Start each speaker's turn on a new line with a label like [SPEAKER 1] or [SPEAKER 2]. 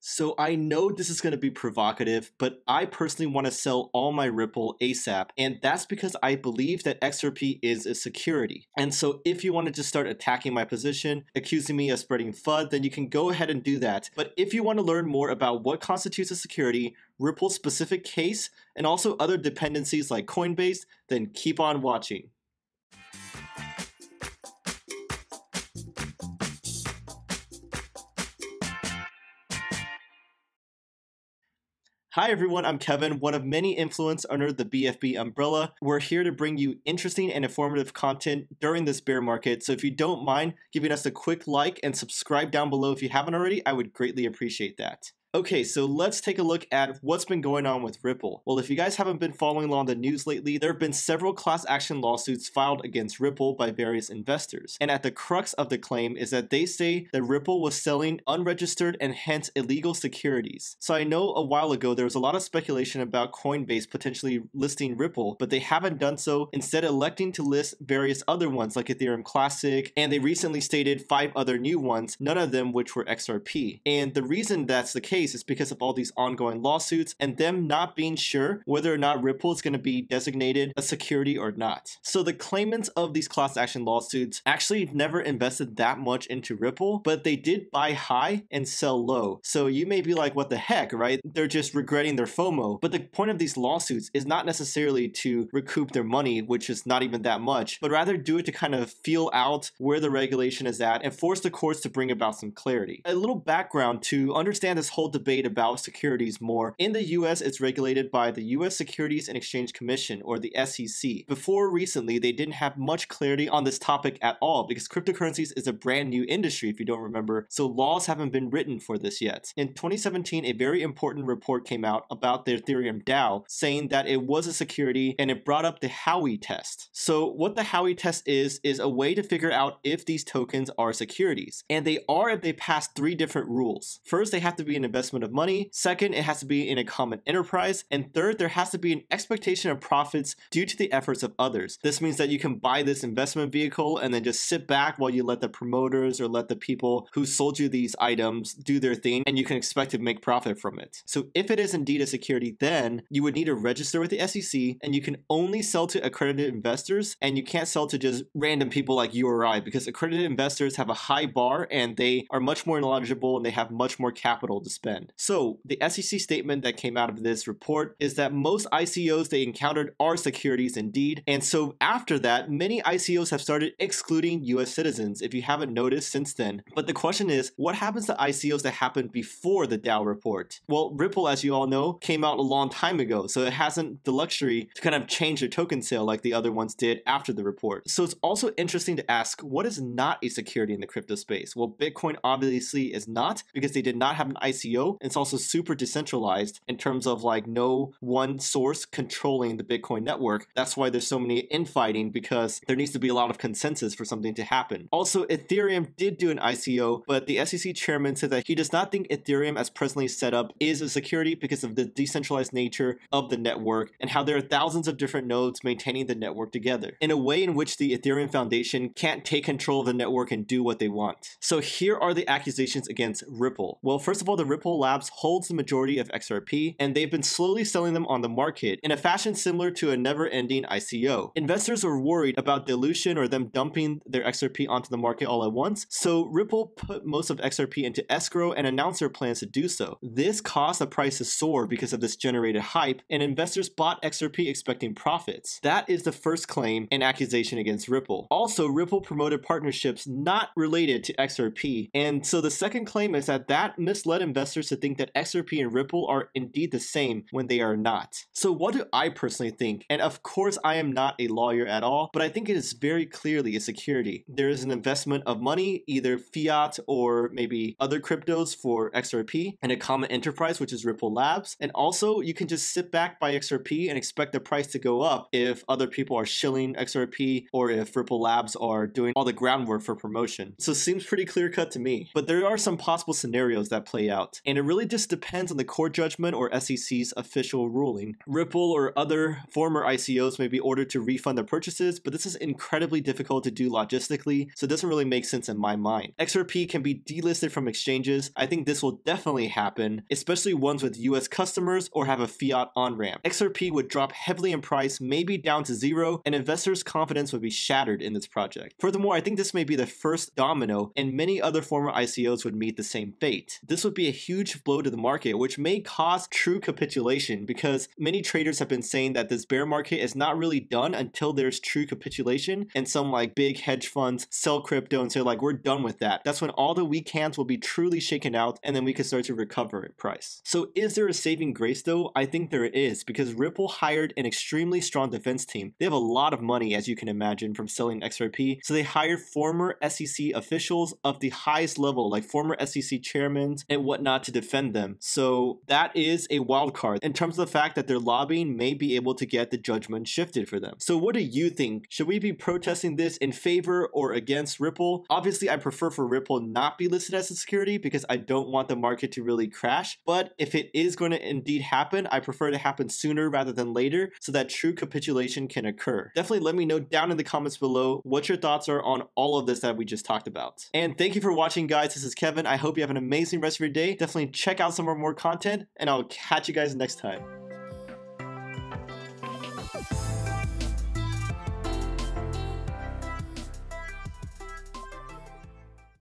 [SPEAKER 1] So I know this is going to be provocative, but I personally want to sell all my Ripple ASAP, and that's because I believe that XRP is a security. And so if you wanted to start attacking my position, accusing me of spreading FUD, then you can go ahead and do that. But if you want to learn more about what constitutes a security, Ripple's specific case, and also other dependencies like Coinbase, then keep on watching. Hi everyone, I'm Kevin, one of many influencers under the BFB umbrella. We're here to bring you interesting and informative content during this bear market, so if you don't mind giving us a quick like and subscribe down below if you haven't already, I would greatly appreciate that. Okay, so let's take a look at what's been going on with Ripple. Well, if you guys haven't been following along the news lately, there have been several class action lawsuits filed against Ripple by various investors. And at the crux of the claim is that they say that Ripple was selling unregistered and hence illegal securities. So I know a while ago there was a lot of speculation about Coinbase potentially listing Ripple, but they haven't done so, instead electing to list various other ones like Ethereum Classic, and they recently stated 5 other new ones, none of them which were XRP. And the reason that's the case is because of all these ongoing lawsuits and them not being sure whether or not Ripple is going to be designated a security or not. So the claimants of these class action lawsuits actually never invested that much into Ripple, but they did buy high and sell low. So you may be like, what the heck, right? They're just regretting their FOMO. But the point of these lawsuits is not necessarily to recoup their money, which is not even that much, but rather do it to kind of feel out where the regulation is at and force the courts to bring about some clarity. A little background to understand this whole debate about securities more. In the US, it's regulated by the US Securities and Exchange Commission, or the SEC. Before recently, they didn't have much clarity on this topic at all because cryptocurrencies is a brand new industry, if you don't remember, so laws haven't been written for this yet. In 2017, a very important report came out about the Ethereum DAO, saying that it was a security and it brought up the Howey Test. So what the Howey Test is a way to figure out if these tokens are securities. And they are if they pass 3 different rules. First, they have to be an investment of money. Second, it has to be in a common enterprise. And third, there has to be an expectation of profits due to the efforts of others. This means that you can buy this investment vehicle and then just sit back while you let the promoters or let the people who sold you these items do their thing, and you can expect to make profit from it. So if it is indeed a security, then you would need to register with the SEC, and you can only sell to accredited investors, and you can't sell to just random people like you or I, because accredited investors have a high bar and they are much more knowledgeable and they have much more capital to spend. So the SEC statement that came out of this report is that most ICOs they encountered are securities indeed, and so after that, many ICOs have started excluding US citizens, if you haven't noticed since then. But the question is, what happens to ICOs that happened before the DAO report? Well, Ripple, as you all know, came out a long time ago, so it hasn't the luxury to kind of change their token sale like the other ones did after the report. So it's also interesting to ask, what is not a security in the crypto space? Well, Bitcoin obviously is not, because they did not have an ICO. It's also super decentralized in terms of like no one source controlling the Bitcoin network. That's why there's so many infighting, because there needs to be a lot of consensus for something to happen. Also, Ethereum did do an ICO, but the SEC chairman said that he does not think Ethereum as presently set up is a security because of the decentralized nature of the network and how there are thousands of different nodes maintaining the network together in a way in which the Ethereum Foundation can't take control of the network and do what they want. So here are the accusations against Ripple. Well, first of all, the Ripple Labs holds the majority of XRP, and they've been slowly selling them on the market in a fashion similar to a never-ending ICO. Investors were worried about dilution or them dumping their XRP onto the market all at once, so Ripple put most of XRP into escrow and announced their plans to do so. This caused the price to soar because of this generated hype, and investors bought XRP expecting profits. That is the first claim and accusation against Ripple. Also, Ripple promoted partnerships not related to XRP, and so the second claim is that misled investors to think that XRP and Ripple are indeed the same when they are not. So what do I personally think? And of course, I am not a lawyer at all, but I think it is very clearly a security. There is an investment of money, either fiat or maybe other cryptos for XRP, and a common enterprise, which is Ripple Labs. And also, you can just sit back, buy XRP, and expect the price to go up if other people are shilling XRP or if Ripple Labs are doing all the groundwork for promotion. So it seems pretty clear cut to me. But there are some possible scenarios that play out. it. And it really just depends on the court judgment or SEC's official ruling. Ripple or other former ICOs may be ordered to refund their purchases, but this is incredibly difficult to do logistically, so it doesn't really make sense in my mind. XRP can be delisted from exchanges. I think this will definitely happen, especially ones with US customers or have a fiat on-ramp. XRP would drop heavily in price, maybe down to zero, and investors' confidence would be shattered in this project. Furthermore, I think this may be the first domino, and many other former ICOs would meet the same fate. This would be a huge blow to the market, which may cause true capitulation, because many traders have been saying that this bear market is not really done until there's true capitulation, and some like big hedge funds sell crypto and say like, we're done with that. That's when all the weak hands will be truly shaken out, and then we can start to recover in price. So is there a saving grace though? I think there is, because Ripple hired an extremely strong defense team. They have a lot of money, as you can imagine, from selling XRP, so they hired former SEC officials of the highest level, like former SEC chairmen and whatnot, to defend them. So that is a wild card in terms of the fact that their lobbying may be able to get the judgment shifted for them. So what do you think? Should we be protesting this in favor or against Ripple? Obviously, I prefer for Ripple not be listed as a security because I don't want the market to really crash. But if it is going to indeed happen, I prefer it to happen sooner rather than later so that true capitulation can occur. Definitely let me know down in the comments below what your thoughts are on all of this that we just talked about. And thank you for watching, guys. This is Kevin. I hope you have an amazing rest of your day. Definitely check out some more content, and I'll catch you guys next time.